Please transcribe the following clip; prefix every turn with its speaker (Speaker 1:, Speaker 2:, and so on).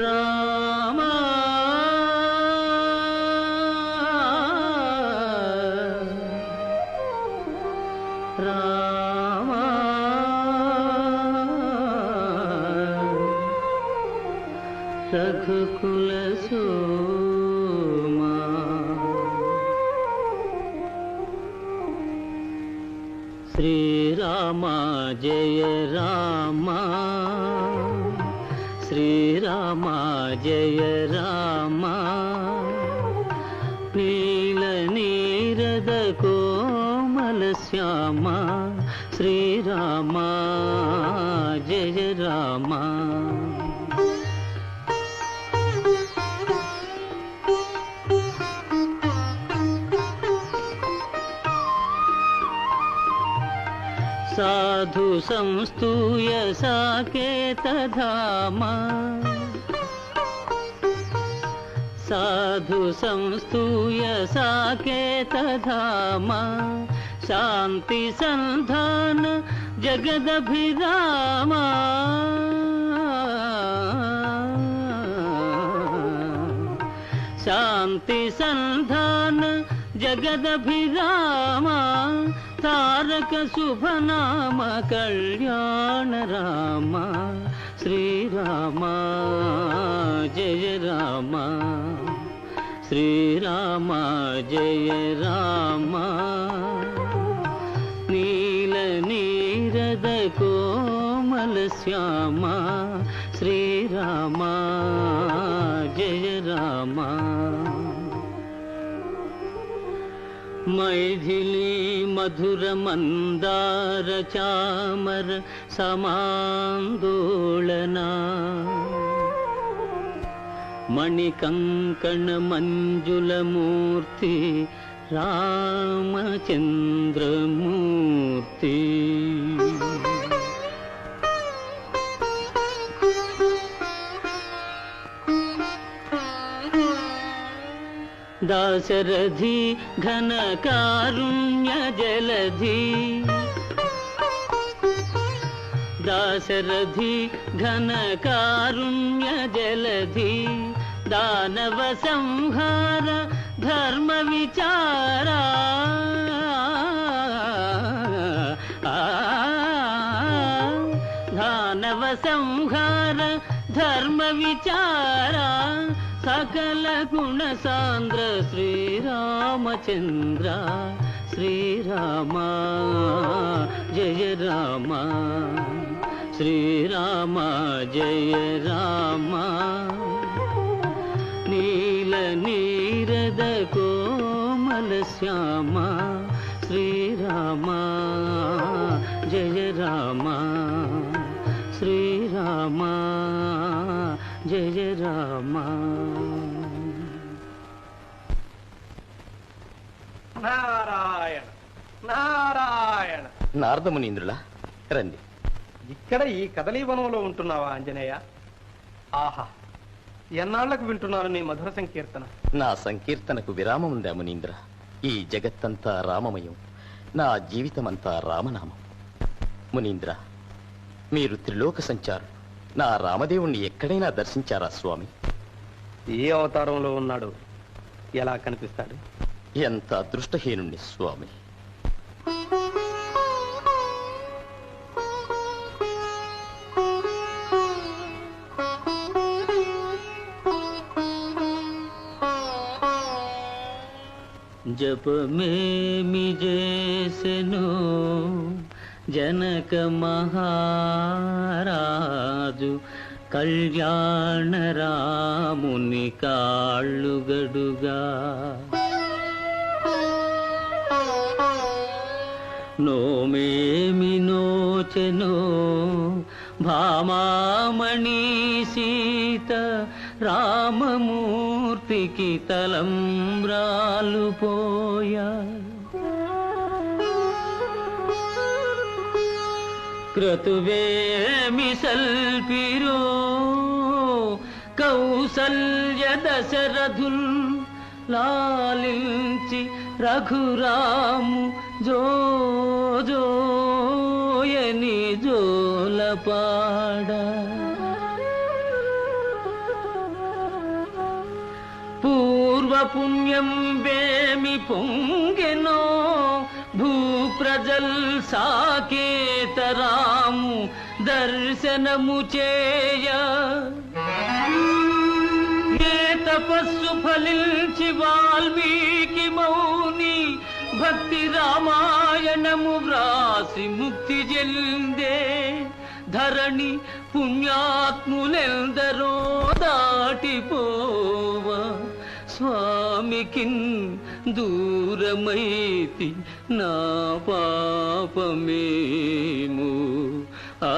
Speaker 1: రామా రామా రఘుకుల సోమా శ్రీరామ జయ రామ శ్రీరామ జయ రామ నీల నీరద కోమల శ్యామ శ్రీరామ జయ రామ साधु संस्तूय साकेतधाम साधु संस्तूय साकेतधाम शांति संधान जगदभिराम शांति संधान जगदभिराम तारक शुभनाम कल्याण राम श्रीराम जय राम श्रीराम जय राम नील नीरद कोमल श्याम श्रीराम जय राम मैथिली मधुर मंदार चामर समांदोलना मणिकंकण मंजुल मूर्ति रामचंद्र मूर्ति दाशरथी घन कारुण्य जलधि दाशरथी घन कारुण्य जलधि दानव संहार धर्म विचारा दानव संहार धर्म विचारा सकल गुण सांद्र श्रीरामचंद्र श्रीराम जय राम श्रीराम जय राम नील नीरद कोमल श्याम श्रीराम जय राम श्रीराम जय राम
Speaker 2: నారాయణ నారాయణ
Speaker 3: నారద మునీంద్రులా రండి.
Speaker 2: ఇక్కడ ఈ కదలీవనంలో ఉంటున్నావా ఆంజనేయ? ఆహా, ఎన్నాళ్లకు వింటున్నాను నీ మధుర సంకీర్తన.
Speaker 3: నా సంకీర్తనకు విరామం ఉందా మునీంద్ర? ఈ జగత్తంతా రామమయం, నా జీవితమంతా రామనామం. మునీంద్ర, మీరు త్రిలోక సంచారు. నా రామదేవుణ్ణి ఎక్కడైనా దర్శించారా స్వామి?
Speaker 2: ఏ అవతారంలో ఉన్నాడు? ఎలా కనిపిస్తాడు?
Speaker 3: ఎంత అదృష్టహీనుణ్ణి స్వామి.
Speaker 1: జపమేమి చేసెను జనక మహారాజు కళ్యాణ రాముని కాళ్ళుగడుగా నోమేమి నోచెనో భామామణి సీత రామమూర్తికి తలంబ్రాలు పోయా క్రతువేమి సల్పిరో కౌసల్య దశరథుల్ లాలించి రఘురాము జోజోయని జోలపాడ పుణ్యం వేమి పొంగెనో భూప్రజల్ సాకేతరాము దర్శనము చేయ ఏ తపస్సు ఫలించి వాల్మీకి మౌని భక్తి రామాయణము వ్రాసి ముక్తి చెందే ధరణి పుణ్యాత్ములెందరో దాటిపోవ స్వామికిన్ దూరమైతి నా పాపమేము ఆ